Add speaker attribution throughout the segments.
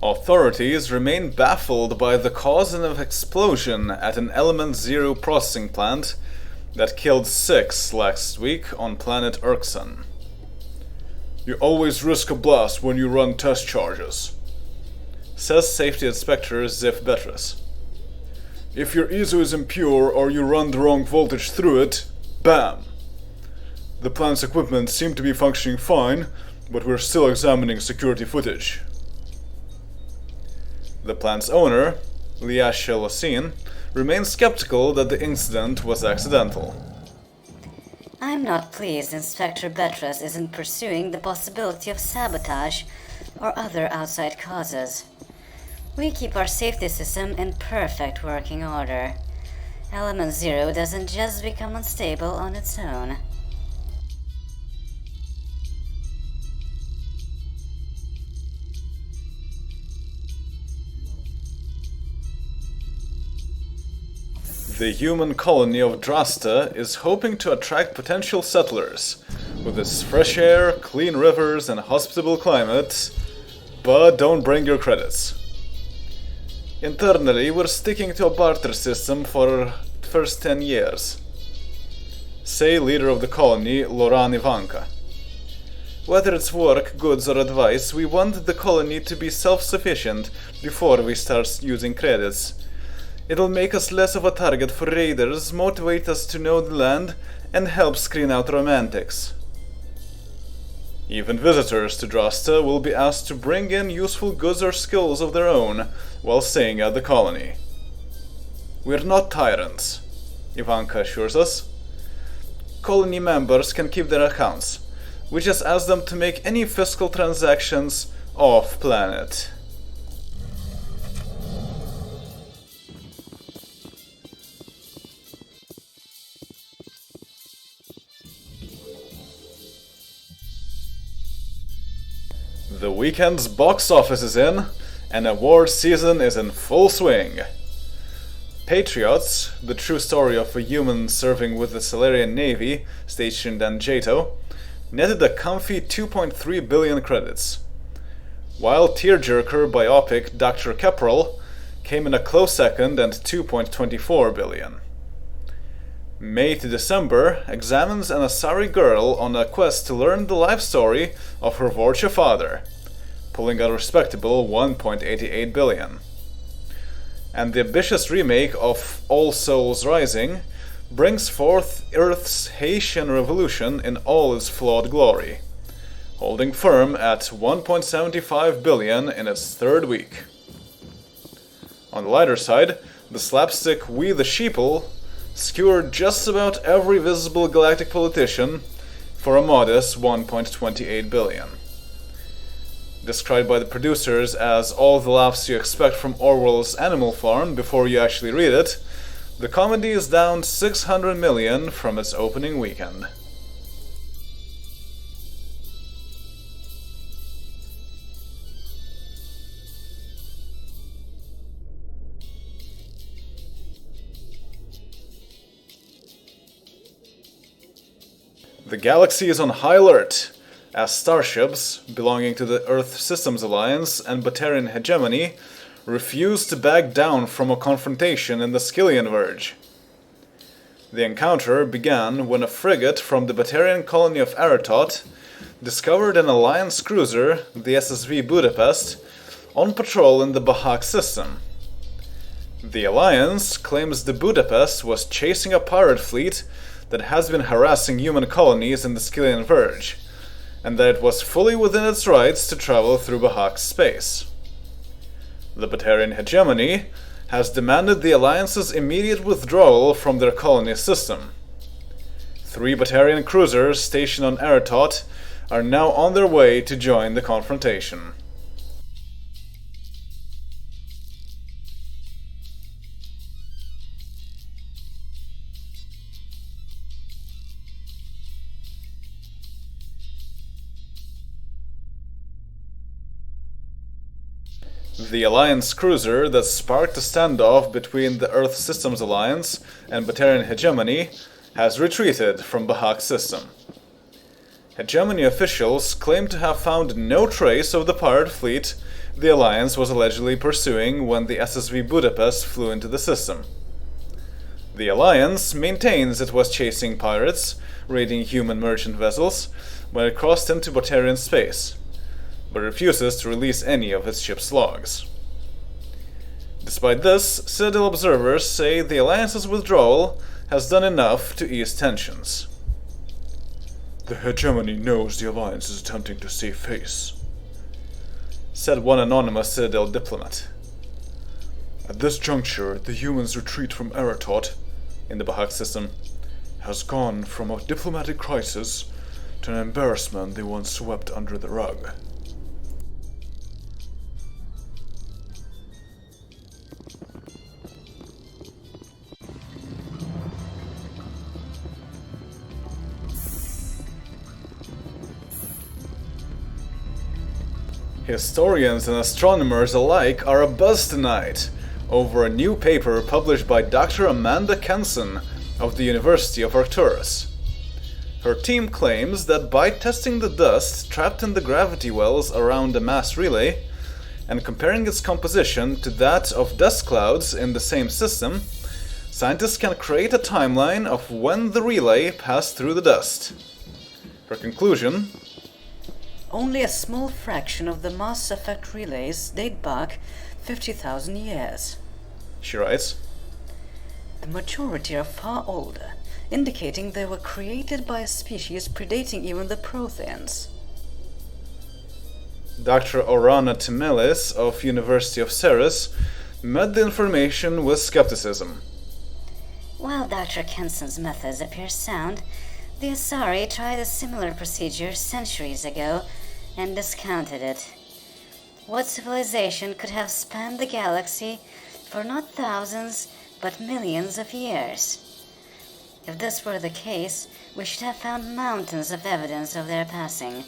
Speaker 1: Authorities remain baffled by the cause of an explosion at an Element Zero processing plant that killed 6 last week on planet Urkson. "You always risk a blast when you run test charges," says Safety Inspector Ziv Betrus. "If your ESO is impure or you run the wrong voltage through it, BAM! The plant's equipment seemed to be functioning fine, but we're still examining security footage." The plant's owner, Liasha Losin, remains skeptical that the incident was accidental.
Speaker 2: "I'm not pleased Inspector Betrus isn't pursuing the possibility of sabotage or other outside causes. We keep our safety system in perfect working order. Element Zero doesn't just become unstable on its own."
Speaker 1: The human colony of Drasta is hoping to attract potential settlers with its fresh air, clean rivers, and hospitable climate, but don't bring your credits. "Internally, we're sticking to a barter system for the first 10 years, say leader of the colony, Loran Ivanka. "Whether it's work, goods, or advice, we want the colony to be self-sufficient before we start using credits. It'll make us less of a target for raiders, motivate us to know the land, and help screen out romantics. Even visitors to Drasta will be asked to bring in useful goods or skills of their own while staying at the colony. We're not tyrants," Ivanka assures us. "Colony members can keep their accounts. We just ask them to make any fiscal transactions off-planet." The weekend's box office is in, and award season is in full swing. Patriots, the true story of a human serving with the Salarian Navy stationed in Jato, netted a comfy 2.3 billion credits, while tearjerker biopic Dr. Keprel came in a close second at 2.24 billion. May to December examines an Asari girl on a quest to learn the life story of her Vorcha father, pulling a respectable 1.88 billion. And the ambitious remake of All Souls Rising brings forth Earth's Haitian revolution in all its flawed glory, holding firm at 1.75 billion in its third week. On the lighter side, the slapstick We the Sheeple skewered just about every visible galactic politician for a modest 1.28 billion. Described by the producers as all the laughs you expect from Orwell's Animal Farm before you actually read it, the comedy is down 600 million from its opening weekend. The galaxy is on high alert as starships belonging to the Earth Systems Alliance and Batarian hegemony refuse to back down from a confrontation in the Skillian Verge. The encounter began when a frigate from the Batarian colony of Aratot discovered an Alliance cruiser, the SSV Budapest, on patrol in the Bahak system. The Alliance claims the Budapest was chasing a pirate fleet that has been harassing human colonies in the Skillian Verge, and that it was fully within its rights to travel through Bahak's space. The Batarian hegemony has demanded the Alliance's immediate withdrawal from their colony system. 3 Batarian cruisers stationed on Aratot are now on their way to join the confrontation. The Alliance cruiser that sparked a standoff between the Earth Systems Alliance and Batarian hegemony has retreated from Bahak's system. Hegemony officials claim to have found no trace of the pirate fleet the Alliance was allegedly pursuing when the SSV Budapest flew into the system. The Alliance maintains it was chasing pirates, raiding human merchant vessels, when it crossed into Batarian space, but refuses to release any of its ship's logs. Despite this, Citadel observers say the Alliance's withdrawal has done enough to ease tensions.
Speaker 3: The hegemony knows the Alliance is attempting to save face,
Speaker 1: said one anonymous Citadel diplomat.
Speaker 3: At this juncture, the humans' retreat from Eratot,
Speaker 1: in the Bahak system,
Speaker 3: has gone from a diplomatic crisis to an embarrassment they once swept under the rug.
Speaker 1: Historians and astronomers alike are abuzz tonight over a new paper published by Dr. Amanda Kenson of the University of Arcturus. Her team claims that by testing the dust trapped in the gravity wells around the mass relay and comparing its composition to that of dust clouds in the same system, scientists can create a timeline of when the relay passed through the dust. Her conclusion:
Speaker 4: only a small fraction of the mass effect relays date back 50,000 years.
Speaker 1: She writes,
Speaker 4: the majority are far older, indicating they were created by a species predating even the Protheans.
Speaker 1: Dr. Orana Timelis of University of Ceres met the information with skepticism.
Speaker 2: While Dr. Kenson's methods appear sound, the Asari tried a similar procedure centuries ago and discounted it. What civilization could have spanned the galaxy for not thousands, but millions of years? If this were the case, we should have found mountains of evidence of their passing.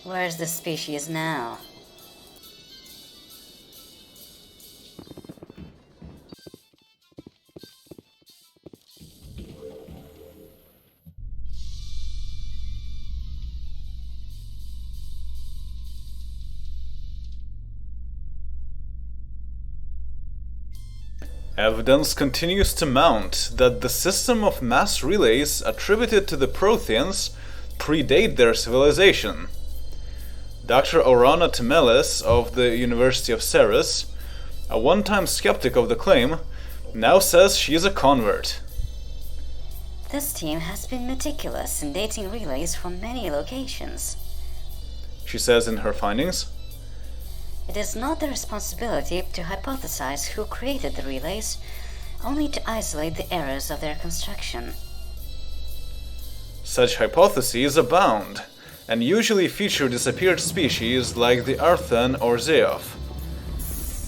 Speaker 2: Where is the species now?
Speaker 1: Evidence continues to mount that the system of mass relays attributed to the Protheans predate their civilization. Dr. Orana Timelis of the University of Ceres, a one-time skeptic of the claim, now says she is a convert.
Speaker 2: This team has been meticulous in dating relays from many locations,
Speaker 1: she says in her findings.
Speaker 2: It is not their responsibility to hypothesize who created the relays, only to isolate the errors of their construction.
Speaker 1: Such hypotheses abound, and usually feature disappeared species like the Arthan or Zeof.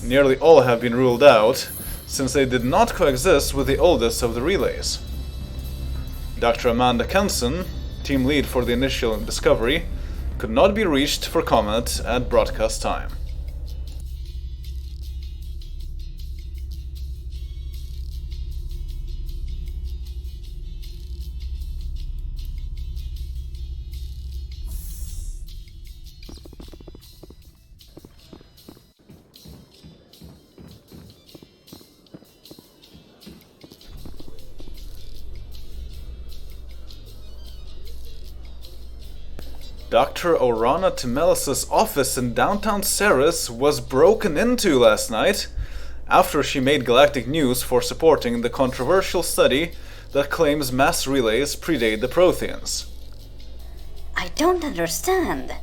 Speaker 1: Nearly all have been ruled out, since they did not coexist with the oldest of the relays. Dr. Amanda Kenson, team lead for the initial discovery, could not be reached for comment at broadcast time. Dr. Orana Timelis' office in downtown Ceres was broken into last night after she made galactic news for supporting the controversial study that claims mass relays predate the Protheans.
Speaker 2: I don't understand,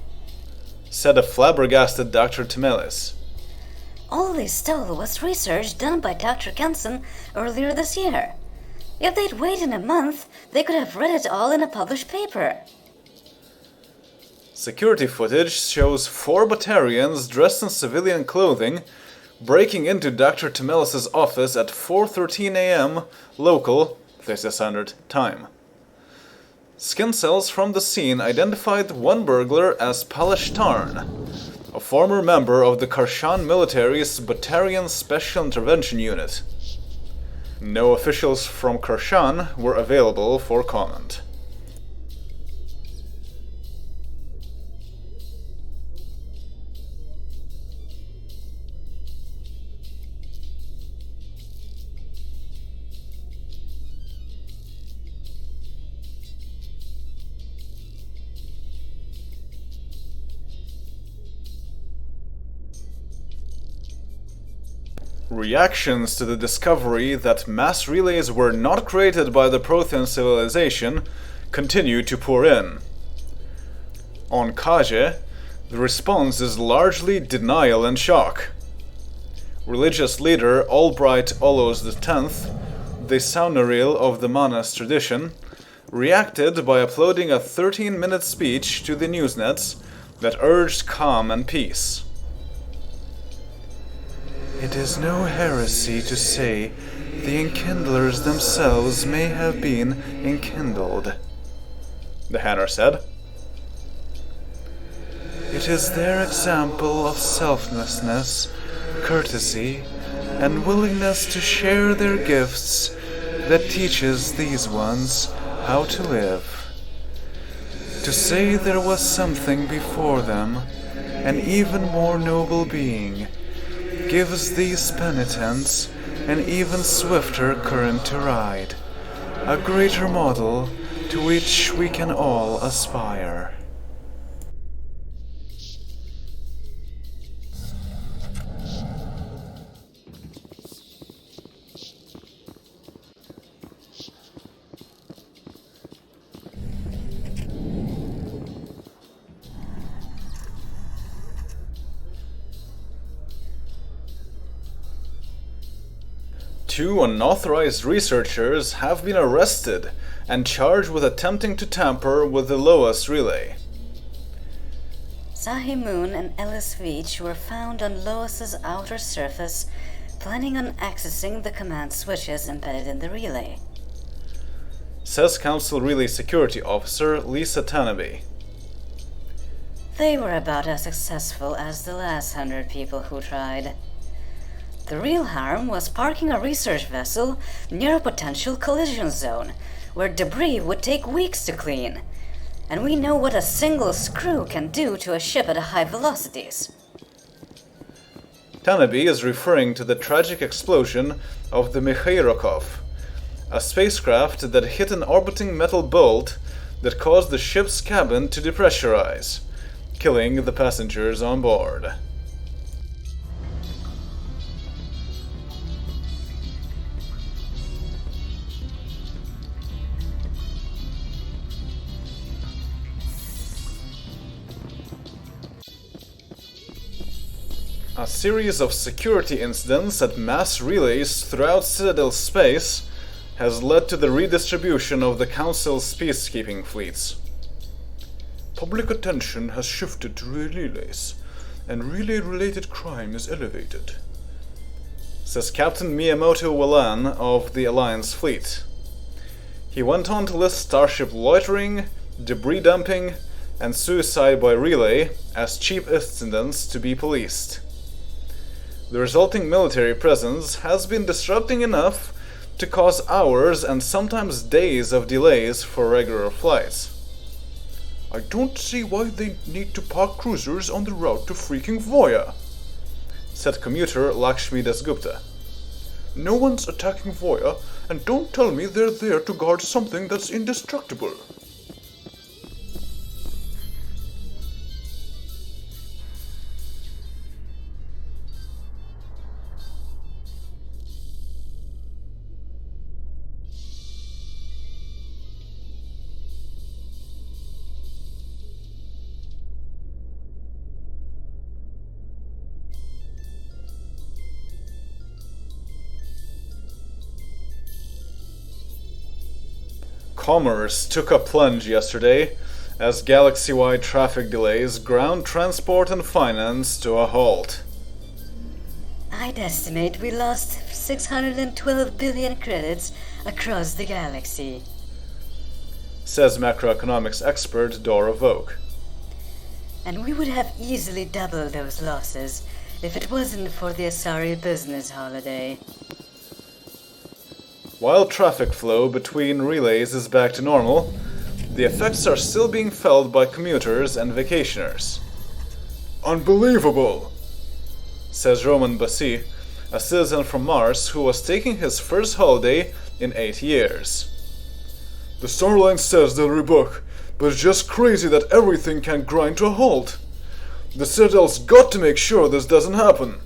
Speaker 1: said a flabbergasted Dr. Timelis.
Speaker 2: All they stole was research done by Dr. Kenson earlier this year. If they'd waited a month, they could have read it all in a published paper.
Speaker 1: Security footage shows 4 Batarians dressed in civilian clothing breaking into Dr. Timelis' office at 4:13 a.m. local, Thessia Standard Time. Skin cells from the scene identified one burglar as Palash Tarn, a former member of the Karshan military's Batarian Special Intervention Unit. No officials from Karshan were available for comment. Reactions to the discovery that mass relays were not created by the Prothean civilization continue to pour in. On Kaje, the response is largely denial and shock. Religious leader Albright Olos X, the Saunaril of the Manas tradition, reacted by uploading a 13-minute speech to the newsnets that urged calm and peace.
Speaker 3: It is no heresy to say the enkindlers themselves may have been enkindled,
Speaker 1: the Hanner said.
Speaker 3: It is their example of selflessness, courtesy, and willingness to share their gifts that teaches these ones how to live. To say there was something before them, an even more noble being, gives these penitents an even swifter current to ride, a greater model to which we can all aspire.
Speaker 1: Two unauthorized researchers have been arrested and charged with attempting to tamper with the Loas relay.
Speaker 2: Zahi Moon and Ellis Veach were found on Loas's outer surface, planning on accessing the command switches embedded in the relay,
Speaker 1: says Council Relay Security Officer Lisa Tanabe.
Speaker 2: They were about as successful as the last 100 people who tried. The real harm was parking a research vessel near a potential collision zone, where debris would take weeks to clean. And we know what a single screw can do to a ship at high velocities.
Speaker 1: Tanabe is referring to the tragic explosion of the Mikhailokov, a spacecraft that hit an orbiting metal bolt that caused the ship's cabin to depressurize, killing the passengers on board. A series of security incidents at mass relays throughout Citadel space has led to the redistribution of the Council's peacekeeping fleets.
Speaker 3: Public attention has shifted to relays, and relay-related crime is elevated,
Speaker 1: says Captain Miyamoto Walan of the Alliance fleet. He went on to list starship loitering, debris dumping, and suicide by relay as chief incidents to be policed. The resulting military presence has been disrupting enough to cause hours and sometimes days of delays for regular flights.
Speaker 3: I don't see why they need to park cruisers on the route to freaking Voya,
Speaker 1: said commuter Lakshmi Dasgupta.
Speaker 3: No one's attacking Voya, and don't tell me they're there to guard something that's indestructible.
Speaker 1: Commerce took a plunge yesterday as galaxy-wide traffic delays ground transport and finance to a halt.
Speaker 2: I'd estimate we lost 612 billion credits across the galaxy,
Speaker 1: says macroeconomics expert Dora Vogt.
Speaker 2: And we would have easily doubled those losses if it wasn't for the Asari business holiday.
Speaker 1: While traffic flow between relays is back to normal, the effects are still being felt by commuters and vacationers.
Speaker 3: Unbelievable,
Speaker 1: says Roman Bassi, a citizen from Mars who was taking his first holiday in 8 years.
Speaker 3: The Starline says they'll rebook, but it's just crazy that everything can grind to a halt. The Citadel's got to make sure this doesn't happen.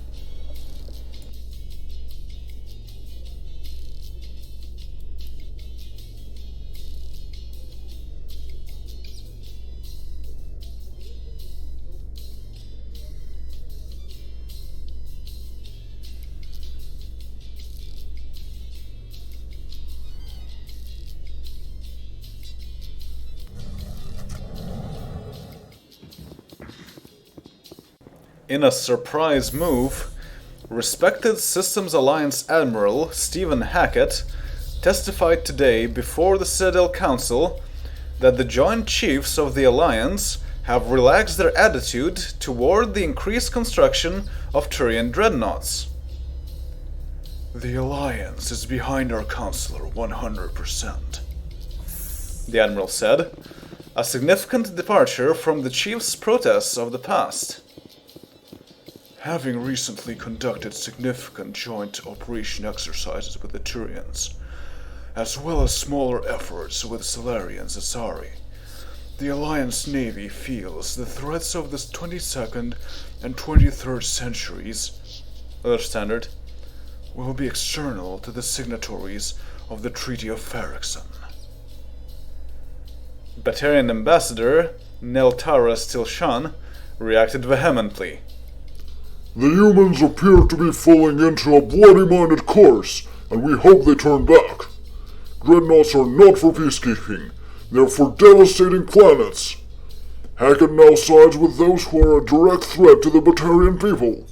Speaker 1: In a surprise move, respected Systems Alliance Admiral Stephen Hackett testified today before the Citadel Council that the Joint Chiefs of the Alliance have relaxed their attitude toward the increased construction of Turian dreadnoughts.
Speaker 3: The Alliance is behind our Counselor 100%,
Speaker 1: the Admiral said, a significant departure from the Chiefs' protests of the past.
Speaker 3: Having recently conducted significant joint operation exercises with the Turians, as well as smaller efforts with Salarians at Sari, the Alliance Navy feels the threats of the 22nd and 23rd centuries,
Speaker 1: Other Standard,
Speaker 3: will be external to the signatories of the Treaty of Ferrickson.
Speaker 1: Batarian Ambassador Neltara Stilshan reacted vehemently.
Speaker 5: The humans appear to be falling into a bloody-minded course, and we hope they turn back. Dreadnoughts are not for peacekeeping, they're for devastating planets. Hackett now sides with those who are a direct threat to the Batarian people.